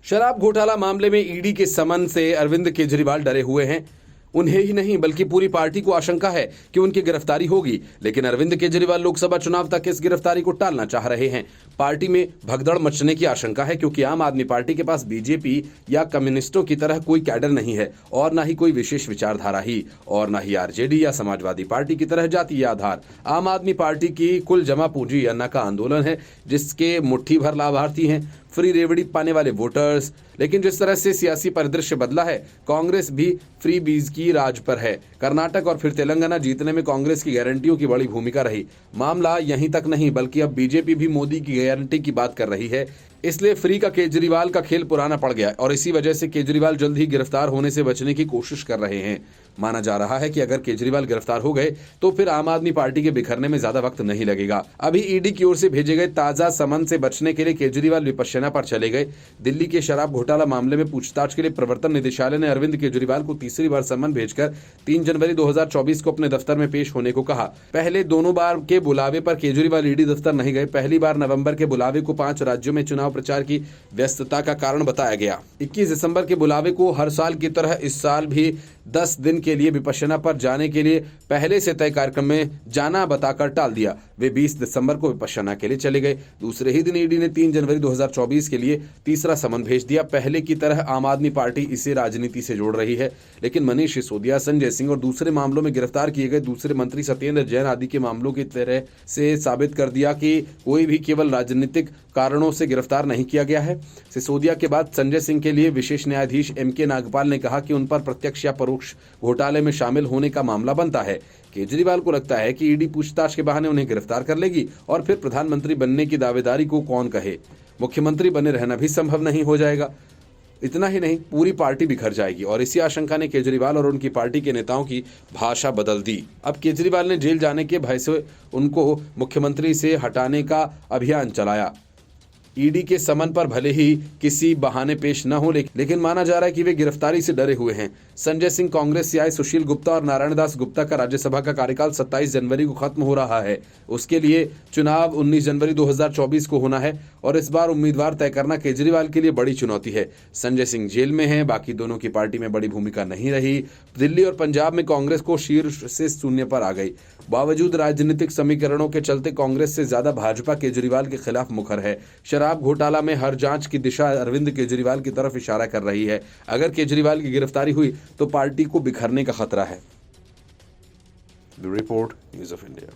शराब घोटाला मामले में ईडी के समन से अरविंद केजरीवाल डरे हुए हैं। उन्हें ही नहीं बल्कि पूरी पार्टी को आशंका है कि उनकी गिरफ्तारी होगी, लेकिन अरविंद केजरीवाल लोकसभा चुनाव तक इस गिरफ्तारी को टालना चाह रहे हैं। पार्टी में भगदड़ मचने की आशंका है क्योंकि आम आदमी पार्टी के पास बीजेपी या कम्युनिस्टों की तरह कोई कैडर नहीं है और न ही कोई विशेष विचारधारा ही, और न ही आरजेडी या समाजवादी पार्टी की तरह जातीय आधार। आम आदमी पार्टी की कुल जमा पूंजी अन्ना का आंदोलन है, जिसके मुट्ठी भर लाभार्थी हैं, फ्री रेवड़ी पाने वाले वोटर्स। लेकिन जिस तरह से सियासी परिदृश्य बदला है, कांग्रेस भी फ्री बीज की राज पर है। कर्नाटक और फिर तेलंगाना जीतने में कांग्रेस की गारंटियों की बड़ी भूमिका रही। मामला यहीं तक नहीं बल्कि अब बीजेपी भी मोदी की गारंटी की बात कर रही है। इसलिए फ्री का केजरीवाल का खेल पुराना पड़ गया और इसी वजह से केजरीवाल जल्द ही गिरफ्तार होने से बचने की कोशिश कर रहे हैं। माना जा रहा है कि अगर केजरीवाल गिरफ्तार हो गए तो फिर आम आदमी पार्टी के बिखरने में ज्यादा वक्त नहीं लगेगा। अभी ईडी की ओर से भेजे गए ताजा समन से बचने के लिए केजरीवाल विपश्यना पर चले गए। दिल्ली के शराब घोटाला मामले में पूछताछ के लिए प्रवर्तन निदेशालय ने अरविंद केजरीवाल को तीसरी बार समन भेजकर 3 जनवरी 2024 को अपने दफ्तर में पेश होने को कहा। पहले दोनों बार के बुलावे पर केजरीवाल ईडी दफ्तर नहीं गए। पहली बार नवंबर के बुलावे को 5 राज्यों में चुनाव प्रचार की व्यस्तता का कारण बताया गया। 21 दिसंबर के बुलावे को हर साल की तरह इस साल भी 10 दिन के लिए विपश्यना पर जाने के लिए पहले से तय कार्यक्रम में जाना बताकर टाल दिया। वे 20 दिसंबर को विपश्यना के लिए चले गए। दूसरे ही दिन ईडी ने 3 जनवरी 2024 के लिए तीसरा समन भेज दिया। पहले की तरह आम आदमी पार्टी इसे राजनीति से जोड़ रही है, लेकिन मनीष सिसोदिया, संजय सिंह और दूसरे मामलों में गिरफ्तार किए गए दूसरे मंत्री सत्येंद्र जैन आदि के मामलों की तरह से साबित कर दिया कि कोई भी केवल राजनीतिक कारणों से गिरफ्तार नहीं किया गया है। सिसोदिया के बाद संजय सिंह के लिए विशेष न्यायाधीश M.K. नागपाल ने कहा कि उन पर प्रत्यक्ष या परोक्ष घोटाले में शामिल होने का मामला बनता है। केजरीवाल को लगता है कि ईडी पूछताछ के बहाने उन्हें गिरफ्तार कर लेगी और फिर प्रधानमंत्री बनने की दावेदारी को कौन कहे। मुख्यमंत्री बने रहना भी संभव नहीं हो जाएगा। इतना ही नहीं, पूरी पार्टी बिखर जाएगी और इसी आशंका ने केजरीवाल और उनकी पार्टी के नेताओं की भाषा बदल दी। अब केजरीवाल ने जेल जाने के भय से उनको मुख्यमंत्री से हटाने का अभियान चलाया। ईडी के समन पर भले ही किसी बहाने पेश न हो, लेकिन माना जा रहा है कि वे गिरफ्तारी से डरे हुए हैं। संजय सिंह कांग्रेस से आए सुशील गुप्ता और नारायण दास गुप्ता का राज्यसभा का कार्यकाल 27 जनवरी को खत्म हो रहा है। उसके लिए चुनाव 19 जनवरी 2024 को होना है और इस बार उम्मीदवार तय करना केजरीवाल के लिए बड़ी चुनौती है। संजय सिंह जेल में हैं, बाकी दोनों की पार्टी में बड़ी भूमिका नहीं रही। दिल्ली और पंजाब में कांग्रेस को शीर्ष से शून्य पर आ गई। बावजूद राजनीतिक समीकरणों के चलते कांग्रेस से ज्यादा भाजपा केजरीवाल के खिलाफ मुखर है। शराब घोटाला में हर जांच की दिशा अरविंद केजरीवाल की तरफ इशारा कर रही है। अगर केजरीवाल की गिरफ्तारी हुई तो पार्टी को बिखरने का खतरा है। Bureau report, news of India.